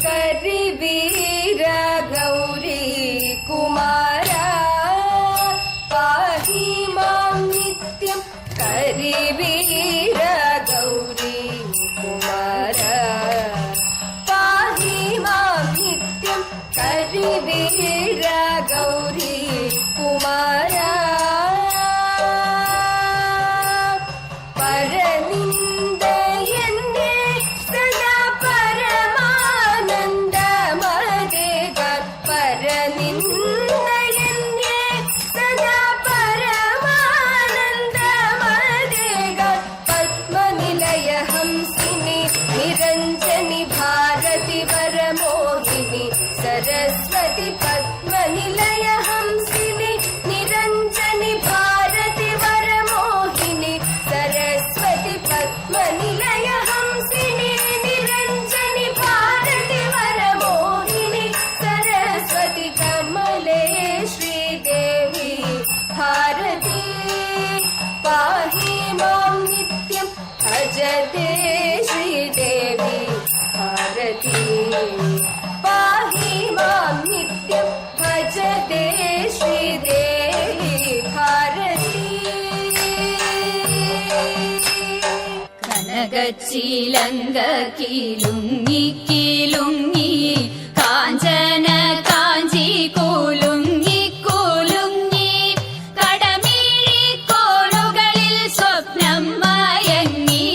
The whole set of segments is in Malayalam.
കരിവീര ഗൗരി കുമാര പാഹി മാം നിത്യം കരിവീര ഗൗരി കുമാര പാഹി മാം നിത്യം കരിവീര ഗൗരി കുമാര निरंजनी भारती वरमोहिनी सरस्वती पद्मनिलय हंसिनी निरंजनी भारती वरमोहिनी सरस्वती पद्मनिलय हंसिनी निरंजनी भारती वरमोहिनी सरस्वती कमले श्रीदेवी भारती पाहि मां नित्यं भजते श्रीदेवी भारती पाहि मां नित्यं भजते श्रीदेवी भारती കനകച്ചിലങ്ക കിലുങ്ങി കിലുങ്ങി കാഞ്ചന കാഞ്ചി കുലുങ്ങി കുലുങ്ങി കടമിഴി കോണുകളിൽ സ്വപ്നം മയങ്ങി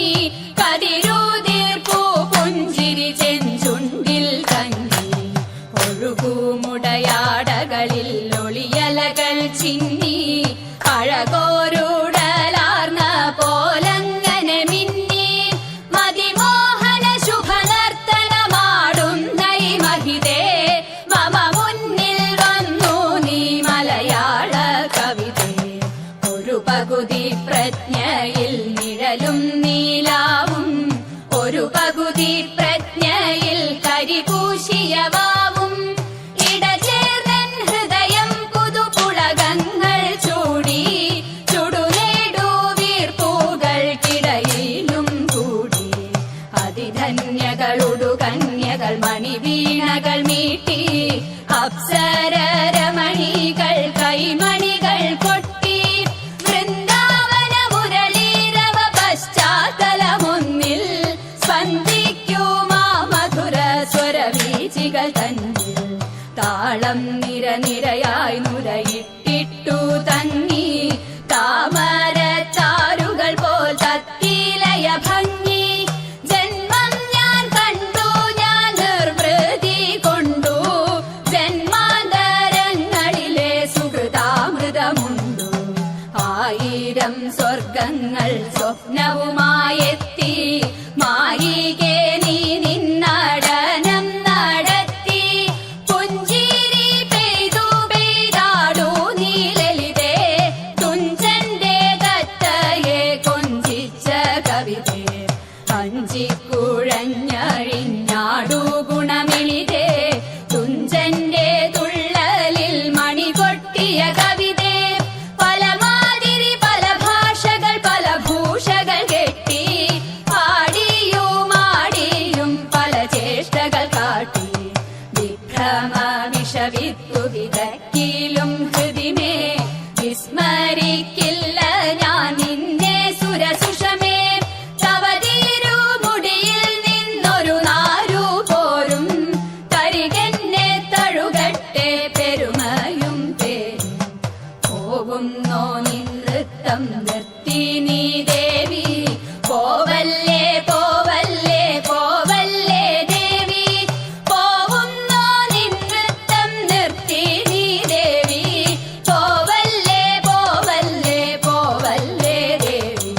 കതിരൂതിർപ്പൂ പുഞ്ചിരി ചെഞ്ചുണ്ടിൽ തങ്ങി ഒഴുകുമുടയാടകളിൽ ഒളിയലകൾ ചിന്നി അഴകോരുടലാർന്ന പോലങ്ങനെ മിന്നി മതിമോഹന ശുഭനർത്തനമാടുന്ന ഈ മഹിതേ മമ മുന്നിൽ വന്നു നീ മലയാള കവിതേ ഒരു പകുതി പ്രജ്ഞയിൽ നിഴലും നീലാവും ഒരു പകുതി പ്രജ്ഞയിൽ കരിപൂശിയവാവും ഇടചേർന്നൻ ഹൃദയം പുതുപുളകങ്ങൾ ചൂടി ചുടുനേടു വീർപ്പൂകൾക്കിടയിലും കൂടി അതിധന്യകളുടു കന്യകൾ മണിവീണകൾ മീട്ടി അപ്സരരമണികൾ കൈമണികൾ കൊട്ടി വൃന്ദാവന മുരളീരവ പശ്ചാത്തലമൊന്നിൽ സ്പന്ദിക്കുമാ മധുര സ്വരവീചികൾ തന്നിൽ താളം നിരനിരയായി നുരയിട്ടിട്ടു തങ്ങി താമരത്താരുകൾ പോൽ തത്തിലയ ഭംഗി ജന്മം ഞാൻ കണ്ടു ഞാൻ നിർവൃതി കൊണ്ടു ജന്മാന്തരങ്ങളിലെ സുഹൃതാമൃതമുണ്ടു ആയിരം സ്വർഗങ്ങൾ സ്വപ്നവുമായെത്തി മായികേ നീ നിന്നടനം നടത്തി പുഞ്ചിരി പെയ്തു പെയ്താടൂ നീ ലളിതേ തുഞ്ചന്റെ തത്തയെ കൊഞ്ചിച്ച കവിതേ അഞ്ചിക്കുഴഞ്ഞഴിഞ്ഞാടൂ ഗുണമിളിതേ തുഞ്ചന്റെ തുള്ളലിൽ മണി കൊട്ടിയ കവിതേ പലമാതിരി പല ഭാഷകൾ പല ഭൂഷകൾ കെട്ടി പാടിയും പല ചേഷ്ടകൾ കാട്ടി വിഭ്രമ വിഷവിത്തു വിതക്കിലും ഹൃദിമേ വിസ്മരിക്കില്ല ഞാൻ നിന്നെ സുരസുഷമേ തവതീരു മുടിയിൽ നിന്നൊരു നാരു പോരും തരികെന്നെ തഴുകട്ടെ പെരുമയും പേരും പോകുന്നോ നിൻ നൃത്തം നിർത്തി നീ ദേവി പോവല്ലേ പോവല്ലേ പോവല്ലേ ദേവി പോവുന്നോ നിൻ നൃത്തം നിർത്തി നീ ദേവി പോവല്ലേ പോവല്ലേ പോവല്ലേ ദേവി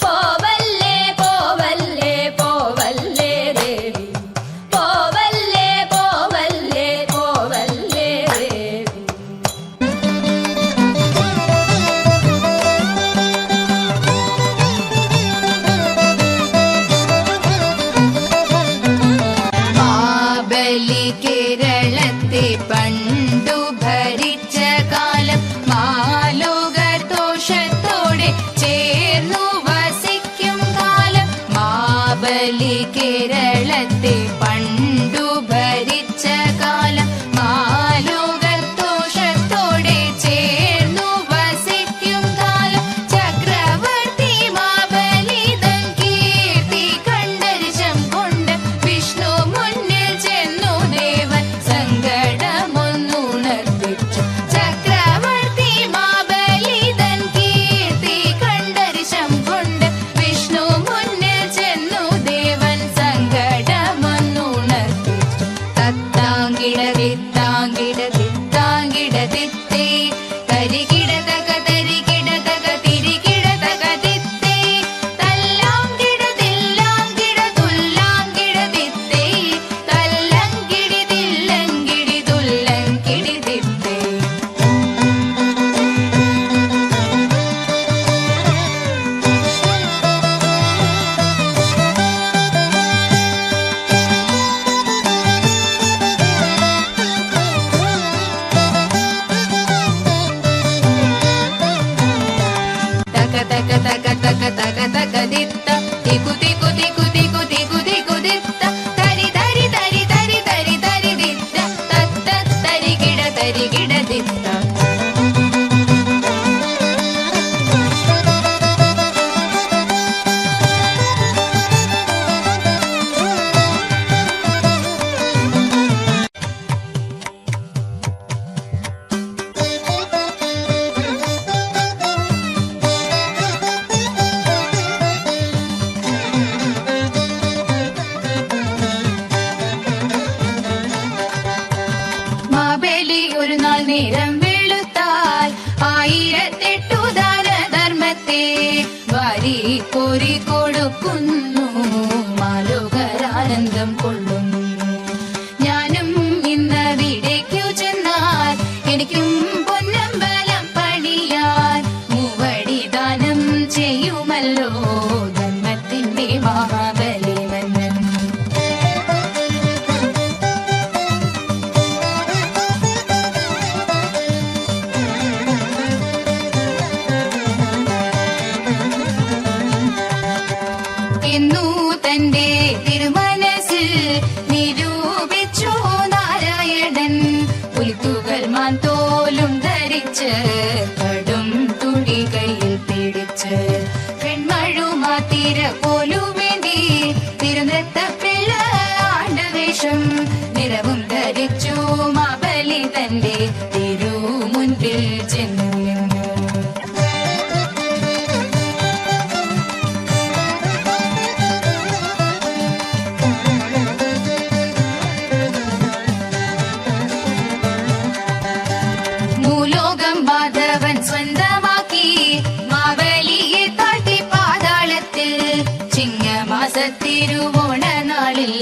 പോവല്ലേ പോവല്ലേ പോവല്ലേ ദേവി പോവല്ലേ പോവല്ലേ പോവല്ലേ ദേവി മാബലി കേരളത്തെ പണ്ടു ഭരിച്ച കാലം മാലോകദോഷത്തോടെ ചേർന്നു വസിക്കും കാലം മാബലി കേരളത്തെ പണ്ടു തക തക ദിത്ത തികു തികു തികു തികു തികു തികു ദിത്ത തരി തരി തരി തരി തരി തരി ദിത്ത തത്ത തരികിട തരികിട ദിത്ത. മാവേലി ഒരു നാൾ നേരം വെളുത്താൽ 1008 ദാനധർമ്മത്തെ വാരി കോരി കൊടുക്കുന്നു. മാലോകരാനന്ദം കൊള്ളുന്നു. ഞാനും ഇന്നവിടേക്കു ചെന്നാൽ എനിക്കും പൊന്നമ്പലം പണിയാൻ മൂവടി ദാനം ചെയ്യുമല്ലോ ധർമ്മത്തിന്റെ മഹാബലി മന്നൻ. എന്നു തന്റെ തിരുമനസ്സിൽ നിരൂപിച്ചു നാരായണൻ. പുലിത്തുകൾ മാന്തോലും ധരിച്ച് കടും തുടി കയ്യിൽ പിടിച്ച് പെൺമഴുമാത്തിര പോലും വേണ്ടി തിരുനൃത്തപ്പിള്ള ആണ്ടവേഷം നിറവും ധരിച്ചു മാബലി തന്റെ തിരുമുൻപിൽ ചെന്നു നിന്നു. ഭൂലോകം മാധവൻ സ്വന്തമാക്കി മാവേലിയെ താഴ്ത്തി പാതാളത്തിൽ ചിങ്ങമാസത്തിരുവോണ നാളിൽ